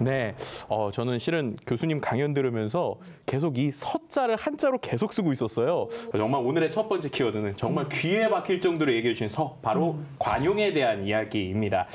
네, 저는 실은 교수님 강연 들으면서 계속 이 서자를 한자로 계속 쓰고 있었어요. 정말 오늘의 첫 번째 키워드는 정말 귀에 박힐 정도로 얘기해 주신 서, 바로 관용에 대한 이야기입니다.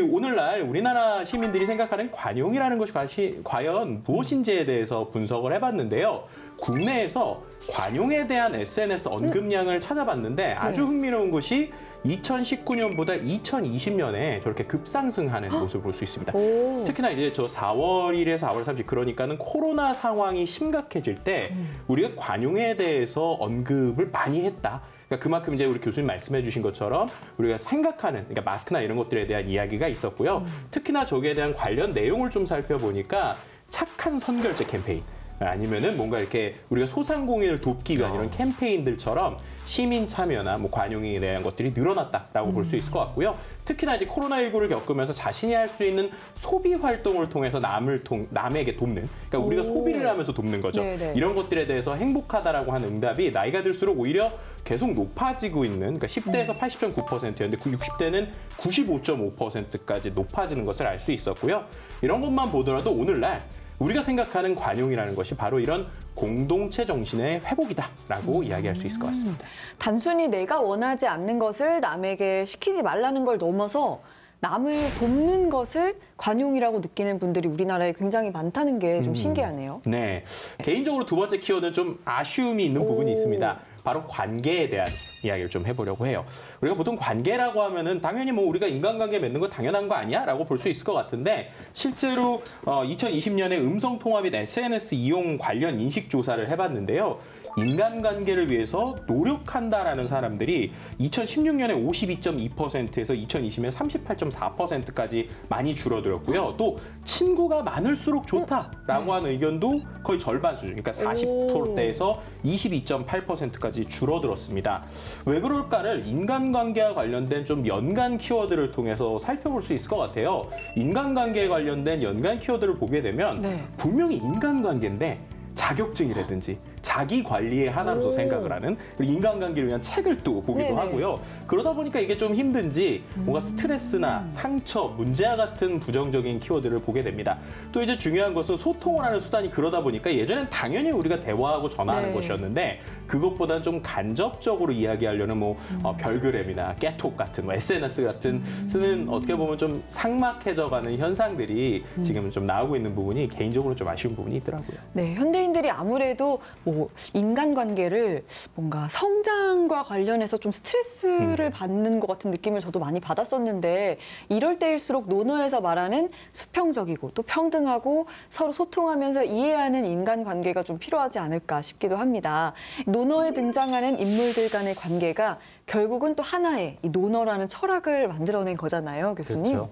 오늘날 우리나라 시민들이 생각하는 관용이라는 것이 과연 무엇인지에 대해서 분석을 해봤는데요. 국내에서 관용에 대한 SNS 언급량을 찾아봤는데 아주 흥미로운 것이 2019년보다 2020년에 저렇게 급상승하는 모습을 볼 수 있습니다. 오. 특히나 이제 저 4월 1일에서 4월 30일 그러니까는 코로나 상황이 심각해질 때 우리가 관용에 대해서 언급을 많이 했다. 그러니까 그만큼 이제 우리 교수님 말씀해 주신 것처럼 우리가 생각하는 그러니까 마스크나 이런 것들에 대한 이야기가 있었고요. 특히나 저기에 대한 관련 내용을 좀 살펴보니까 착한 선결제 캠페인 아니면은 뭔가 이렇게 우리가 소상공인을 돕기 위한 이런 캠페인들처럼 시민 참여나 뭐 관용에 대한 것들이 늘어났다라고 볼 수 있을 것 같고요. 특히나 이제 코로나19를 겪으면서 자신이 할 수 있는 소비 활동을 통해서 남에게 돕는, 그러니까 우리가 소비를 하면서 돕는 거죠. 네네. 이런 것들에 대해서 행복하다라고 하는 응답이 나이가 들수록 오히려 계속 높아지고 있는, 그러니까 10대에서 80.9%였는데 60대는 95.5%까지 높아지는 것을 알 수 있었고요. 이런 것만 보더라도 오늘날 우리가 생각하는 관용이라는 것이 바로 이런 공동체 정신의 회복이다라고 이야기할 수 있을 것 같습니다. 단순히 내가 원하지 않는 것을 남에게 시키지 말라는 걸 넘어서 남을 돕는 것을 관용이라고 느끼는 분들이 우리나라에 굉장히 많다는 게 좀 신기하네요. 네, 개인적으로 두 번째 키워드는 좀 아쉬움이 있는 부분이 있습니다. 바로 관계에 대한 이야기를 좀 해보려고 해요. 우리가 보통 관계라고 하면은 당연히 뭐 우리가 인간관계 맺는 거 당연한 거 아니야? 라고 볼 수 있을 것 같은데 실제로 2020년에 음성통화 및 SNS 이용 관련 인식조사를 해봤는데요. 인간관계를 위해서 노력한다라는 사람들이 2016년에 52.2%에서 2020년에 38.4%까지 많이 줄어들었고요. 또 친구가 많을수록 좋다라고 하는 의견도 거의 절반 수준, 그러니까 40%대에서 22.8%까지 줄어들었습니다. 왜 그럴까를 인간관계와 관련된 좀 연관 키워드를 통해서 살펴볼 수 있을 것 같아요. 인간관계에 관련된 연관 키워드를 보게 되면 분명히 인간관계인데 자격증이라든지 자기 관리의 하나로서 생각을 하는, 그리고 인간관계를 위한 책을 또 보기도 하고요. 그러다 보니까 이게 좀 힘든지 뭔가 스트레스나 상처, 문제와 같은 부정적인 키워드를 보게 됩니다. 또 이제 중요한 것은 소통을 하는 수단이 그러다 보니까 예전엔 당연히 우리가 대화하고 전화하는 것이었는데 그것보다는 좀 간접적으로 이야기하려는 뭐 별그램이나 깨톡 같은 뭐 SNS 같은 쓰는 어떻게 보면 좀 삭막해져가는 현상들이 지금 좀 나오고 있는 부분이 개인적으로 좀 아쉬운 부분이 있더라고요. 네, 현대인들이 아무래도 뭐 인간관계를 뭔가 성장과 관련해서 좀 스트레스를 받는 것 같은 느낌을 저도 많이 받았었는데 이럴 때일수록 논어에서 말하는 수평적이고 또 평등하고 서로 소통하면서 이해하는 인간관계가 좀 필요하지 않을까 싶기도 합니다. 논어에 등장하는 인물들 간의 관계가 결국은 또 하나의 이 논어라는 철학을 만들어낸 거잖아요, 교수님.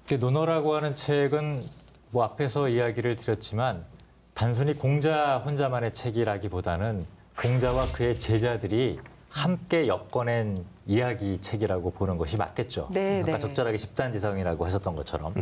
그렇죠. 논어라고 하는 책은 뭐 앞에서 이야기를 드렸지만 단순히 공자 혼자만의 책이라기보다는 공자와 그의 제자들이 함께 엮어낸 이야기 책이라고 보는 것이 맞겠죠. 아까 적절하게 집단지성이라고 했었던 것처럼.